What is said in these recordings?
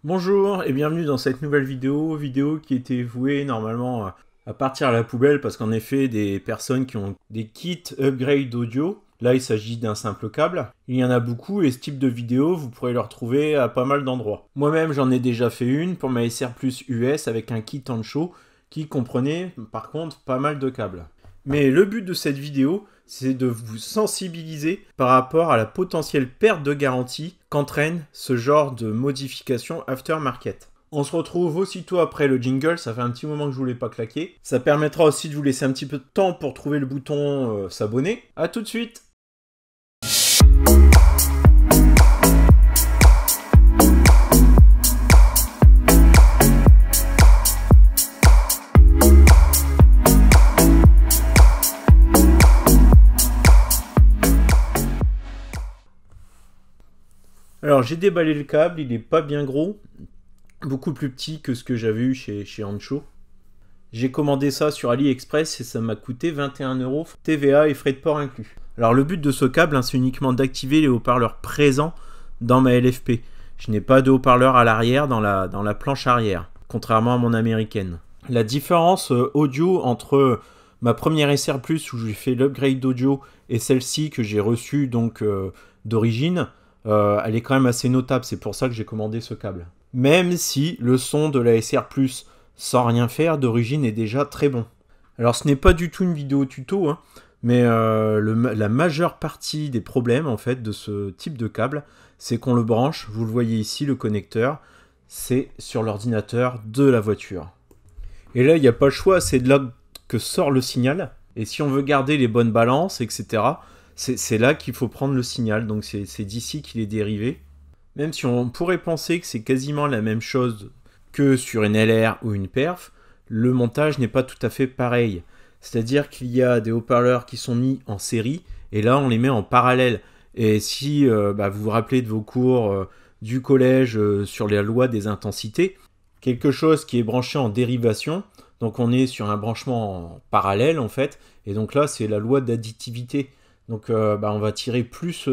Bonjour et bienvenue dans cette nouvelle vidéo qui était vouée normalement à partir à la poubelle parce qu'en effet des personnes qui ont des kits upgrade audio, là il s'agit d'un simple câble, il y en a beaucoup et ce type de vidéo vous pourrez le retrouver à pas mal d'endroits. Moi-même j'en ai déjà fait une pour ma SR Plus US avec un kit Ancho qui comprenait par contre pas mal de câbles. Mais le but de cette vidéo, c'est de vous sensibiliser par rapport à la potentielle perte de garantie qu'entraîne ce genre de modification aftermarket. On se retrouve aussitôt après le jingle, ça fait un petit moment que je ne voulais pas claquer. Ça permettra aussi de vous laisser un petit peu de temps pour trouver le bouton s'abonner. A tout de suite! Alors j'ai déballé le câble, il n'est pas bien gros, beaucoup plus petit que ce que j'avais eu chez Ancho. J'ai commandé ça sur AliExpress et ça m'a coûté 21 €, TVA et frais de port inclus. Alors le but de ce câble, c'est uniquement d'activer les haut-parleurs présents dans ma LFP. Je n'ai pas de haut-parleur à l'arrière dans la planche arrière, contrairement à mon américaine. La différence audio entre ma première SR Plus où j'ai fait l'upgrade d'audio et celle-ci que j'ai reçue donc d'origine, elle est quand même assez notable, c'est pour ça que j'ai commandé ce câble. Même si le son de la SR Plus sans rien faire d'origine est déjà très bon. Alors ce n'est pas du tout une vidéo tuto, hein, mais la majeure partie des problèmes en fait de ce type de câble, c'est qu'on le branche, vous le voyez ici, le connecteur, c'est sur l'ordinateur de la voiture. Et là il n'y a pas le choix, c'est de là que sort le signal, et si on veut garder les bonnes balances, etc., c'est là qu'il faut prendre le signal, donc c'est d'ici qu'il est dérivé. Même si on pourrait penser que c'est quasiment la même chose que sur une LR ou une perf, le montage n'est pas tout à fait pareil. C'est-à-dire qu'il y a des haut-parleurs qui sont mis en série, et là on les met en parallèle. Et si vous vous rappelez de vos cours du collège sur la loi des intensités, quelque chose qui est branché en dérivation, donc on est sur un branchement en parallèle en fait, et donc là c'est la loi d'additivité. Donc on va tirer plus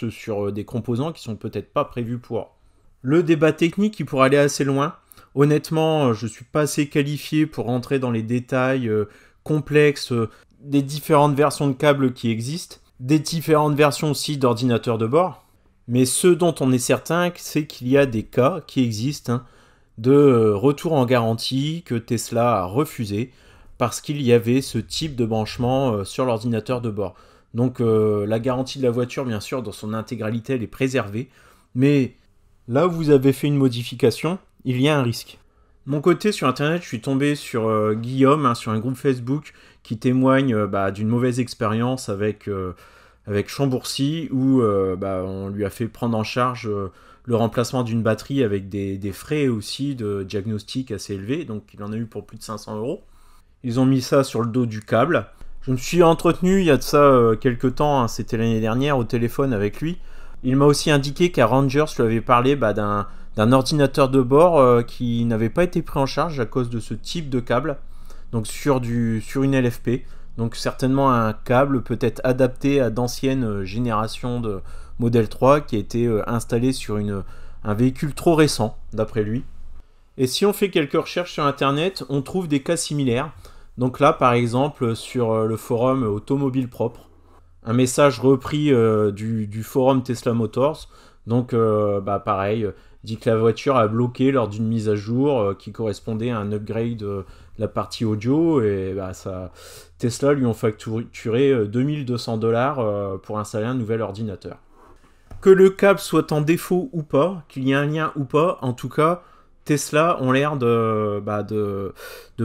sur des composants qui sont peut-être pas prévus pour. Le débat technique, il pourrait aller assez loin. Honnêtement, je ne suis pas assez qualifié pour rentrer dans les détails complexes des différentes versions de câbles qui existent, des différentes versions aussi d'ordinateurs de bord. Mais ce dont on est certain, c'est qu'il y a des cas qui existent de retour en garantie que Tesla a refusé parce qu'il y avait ce type de branchement sur l'ordinateur de bord. Donc la garantie de la voiture, bien sûr, dans son intégralité, elle est préservée. Mais là où vous avez fait une modification, il y a un risque. De mon côté, sur Internet, je suis tombé sur Guillaume, sur un groupe Facebook qui témoigne d'une mauvaise expérience avec Chambourcy, où on lui a fait prendre en charge le remplacement d'une batterie avec des frais aussi de diagnostic assez élevés. Donc il en a eu pour plus de 500 €. Ils ont mis ça sur le dos du câble. Je me suis entretenu il y a de ça quelques temps, c'était l'année dernière, au téléphone avec lui. Il m'a aussi indiqué qu'à Rangers, je lui avais parlé d'un ordinateur de bord qui n'avait pas été pris en charge à cause de ce type de câble, donc sur une LFP. Donc certainement un câble peut-être adapté à d'anciennes générations de Model 3 qui a été installé sur un véhicule trop récent, d'après lui. Et si on fait quelques recherches sur Internet, on trouve des cas similaires. Donc là, par exemple, sur le forum Automobile Propre, un message repris du forum Tesla Motors. Donc, pareil, dit que la voiture a bloqué lors d'une mise à jour qui correspondait à un upgrade de la partie audio. Et Tesla lui ont facturé 2200 $ pour installer un nouvel ordinateur. Que le câble soit en défaut ou pas, qu'il y ait un lien ou pas, en tout cas, Tesla ont l'air de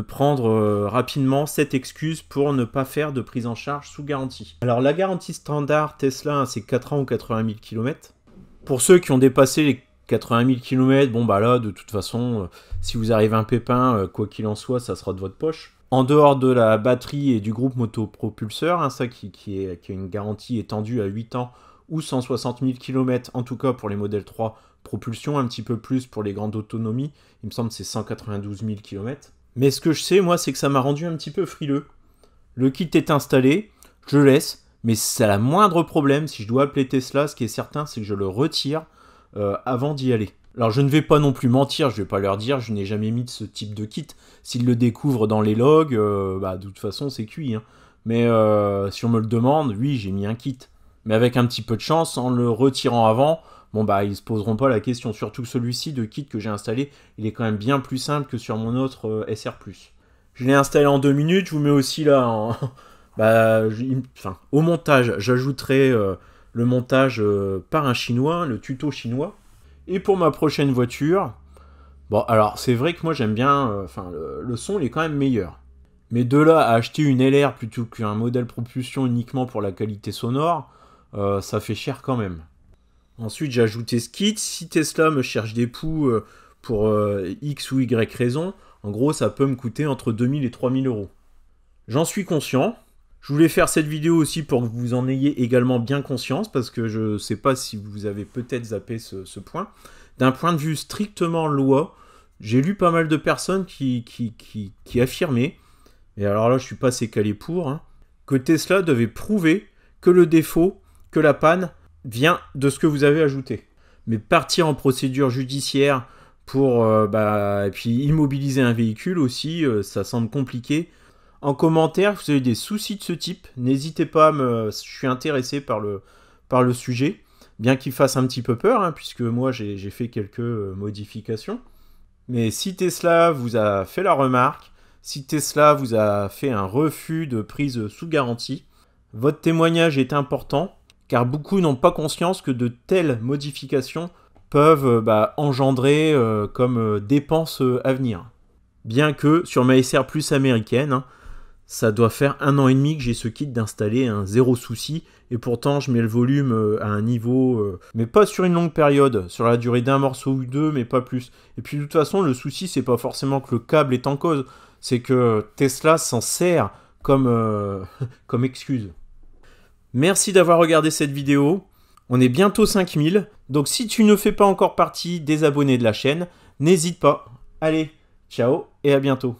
prendre rapidement cette excuse pour ne pas faire de prise en charge sous garantie. Alors la garantie standard Tesla, c'est 4 ans ou 80 000 km. Pour ceux qui ont dépassé les 80 000 km, là de toute façon, si vous arrivez un pépin, quoi qu'il en soit, ça sera de votre poche. En dehors de la batterie et du groupe motopropulseur, ça qui a une garantie étendue à 8 ans ou 160 000 km, en tout cas pour les modèles 3 propulsion, un petit peu plus pour les grandes autonomies, il me semble que c'est 192 000 km. Mais ce que je sais, moi, c'est que ça m'a rendu un petit peu frileux. Le kit est installé, je le laisse, mais c'est la moindre problème, si je dois appeler Tesla, ce qui est certain, c'est que je le retire avant d'y aller. Alors je ne vais pas non plus mentir, je vais pas leur dire, je n'ai jamais mis de ce type de kit. S'ils le découvrent dans les logs, bah de toute façon c'est cuit. Hein. Mais si on me le demande, oui j'ai mis un kit. Mais avec un petit peu de chance, en le retirant avant, bon bah ils se poseront pas la question. Surtout que celui-ci de kit que j'ai installé, il est quand même bien plus simple que sur mon autre SR+. Je l'ai installé en 2 minutes, je vous mets aussi là en... enfin, au montage, j'ajouterai le montage par un chinois, le tuto chinois. Et pour ma prochaine voiture, bon, alors c'est vrai que moi j'aime bien, le son il est quand même meilleur. Mais de là à acheter une LR plutôt qu'un modèle propulsion uniquement pour la qualité sonore, ça fait cher quand même. Ensuite j'ai ajouté ce kit, si Tesla me cherche des poux pour X ou Y raison, en gros ça peut me coûter entre 2000 et 3000 euros. J'en suis conscient. Je voulais faire cette vidéo aussi pour que vous en ayez également bien conscience, parce que je ne sais pas si vous avez peut-être zappé ce point. D'un point de vue strictement loi, j'ai lu pas mal de personnes qui affirmaient, et alors là je suis pas assez calé pour, hein, que Tesla devait prouver que le défaut, que la panne, vient de ce que vous avez ajouté. Mais partir en procédure judiciaire pour et puis immobiliser un véhicule aussi, ça semble compliqué. En commentaire, vous avez des soucis de ce type, n'hésitez pas à me... Je suis intéressé par le sujet, bien qu'il fasse un petit peu peur, hein, puisque moi j'ai fait quelques modifications. Mais si Tesla vous a fait la remarque, si Tesla vous a fait un refus de prise sous garantie, votre témoignage est important, car beaucoup n'ont pas conscience que de telles modifications peuvent engendrer comme dépenses à venir. Bien que sur ma SR Plus américaine, hein, ça doit faire 1 an et demi que j'ai ce kit d'installer, un zéro souci, et pourtant je mets le volume à un niveau, mais pas sur une longue période, sur la durée d'un morceau ou deux, mais pas plus. Et puis de toute façon, le souci, c'est pas forcément que le câble est en cause, c'est que Tesla s'en sert comme, comme excuse. Merci d'avoir regardé cette vidéo, on est bientôt 5000, donc si tu ne fais pas encore partie des abonnés de la chaîne, n'hésite pas. Allez, ciao et à bientôt.